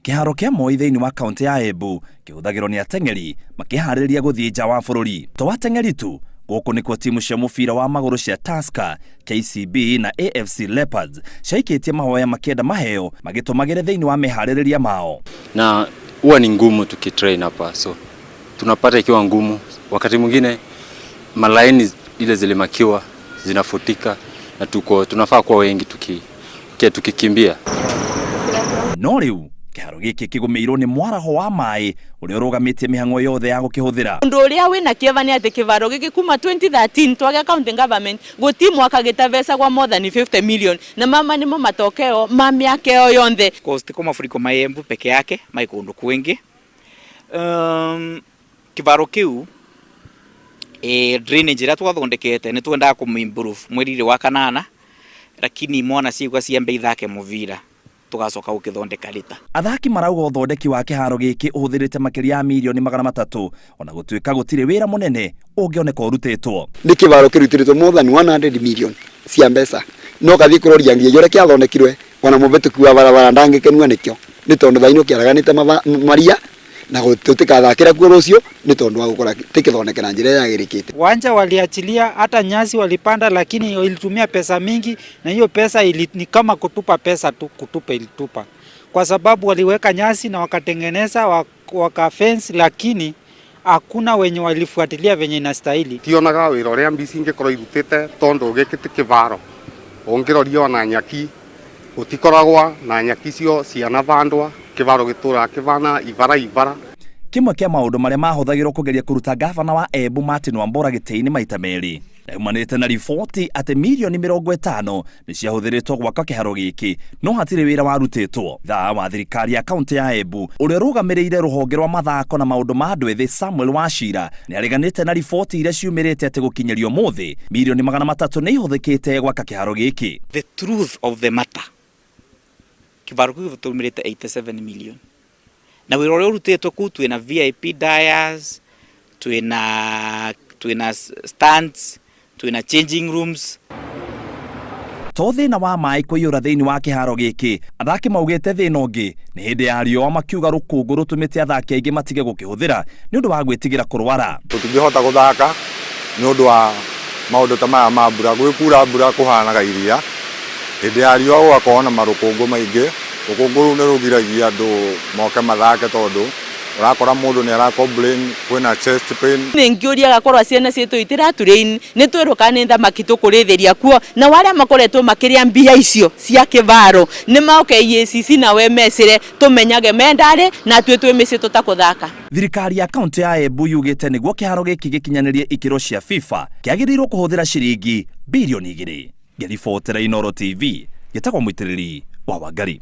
Kiharo kia Moi thiini wa kaunti ya Embu kihuthagirwo ni ateng'eri makihariria guthii nja wa bururi. To ateng'eri tu, guku nikuo timu cia mubira wa maguru cia Tusker, KCB na AFC Leopards ciaikitie mahoya makienda maheo magitumagire thiini wa mehaririria mao. Na huwa ni ngumu tukitrain hapa, so tunapata ikiwa ngumu. Wakati mwingine malaini ile zilimakiwa zinafutika na tunafaa kuwa wengi tukikimbia. No riu kiharo giki kigumirwo ni mwaraho wa maai uria urugamitie mihango yothe ya gukihuthira. Undu uria wina kieva ni ati kivaro giki kuma 2013 twage county government guti mwaka gitavesa kwa more than 50 million na mama nimo matokeo ma miaka yo yonthe. Cost kwa mafuriko ma Embu peke yake maikundu kwingi. Kivaro kiu drainage ira twathondekete ni twenda kumimprove mweri wa kanana, lakini mwana sigwa ciambe ithake muvira tugacoka gukithondeka rita. Athaki marauga uthondeki wa kiharo giki uhuthirite makiria ya milioni 300 ona gutuika gutire wira munene ungioneka urutitwo. Ni kivaro kirutiritwo more than 100 million cia mbeca, no kathi kuroria ngie jore kiathondekirwe ona mubetuki wa barabara ndangikenua nikio ni tondu thaino kiaraganite maria na gutuika thakira kuo rucio ni tondu wa gukora tikithondekera njira yagirikite. Wanja waliachilia hata nyasi walipanda, lakini ilitumia pesa mingi, na hiyo pesa ni kama kutupa pesa tu, ilitupa kwa sababu waliweka nyasi na wakatengeneza waka fence, lakini hakuna wenye walifuatilia venye inastahili. Tionaga wira uria mbisi ingikoro irutite tondu gikite kivaro ongirorio na nyaki utikoragwa na nyaki cio ciana vandwa kivaro gitura kivana ivara. Kimwe kia maundu maria mahuthagirwo kugeria kuruta gavana wa Embu mbura gitini maita meri. Neumanite na riboti ati milioni 50 ni ciahuthiritwo gwaka kiharo giki, no hatire wira warutitwo. Thutha wa thirikari ya kaunti ya Embu uria rugamirire ruhonge rwa mathako na maundu ma andu ethi Samuel Wachira ni ariganite na riboti iria ciumirite ati gukinyiria umuthi milioni 300 ni ihuthikite gwaka kiharo giki. The truth of the matter, kivaro giki tumirite 87 million. Na wira uria urutitwo ku twina VIP dias, twina stands, twina changing rooms. To thina wa maai kuiyura thiini wa kiharo giki, athaki maugite thina ungi ni hindi ya riua makiuga rukungu rutumite athaki aingi matige gukihuthira ni undu wa gwitigira kurwara. Tutingihota guthaka ni undu wa maundu ta maya ma mbura, gwikura mbura kuhanaga iria, hindi ya riua gwakorwo marukungu maingi. Rukungu ni rugiragia andu moke mathake tondu urakora mundu ni ara complain kwina chest pain. Ningiuria gakorwa ciana cietu itiraturain ni twiruka ni thamaki tukurithiria kuo, na waria makoretwo makiria mbia icio cia kivaro ni mauke EACC na we mesire tumenyage mendari na twi twimici tutakuthaka. Thirikari ya kaunti ya Embu yugite niguo kiharo giki gikinyanirie ikiro cia FIFA kiagirirwo kuhuthira ciringi bilioni 2. Ngiribotera Inooro TV gitagwo mwitiriri wa Wangari.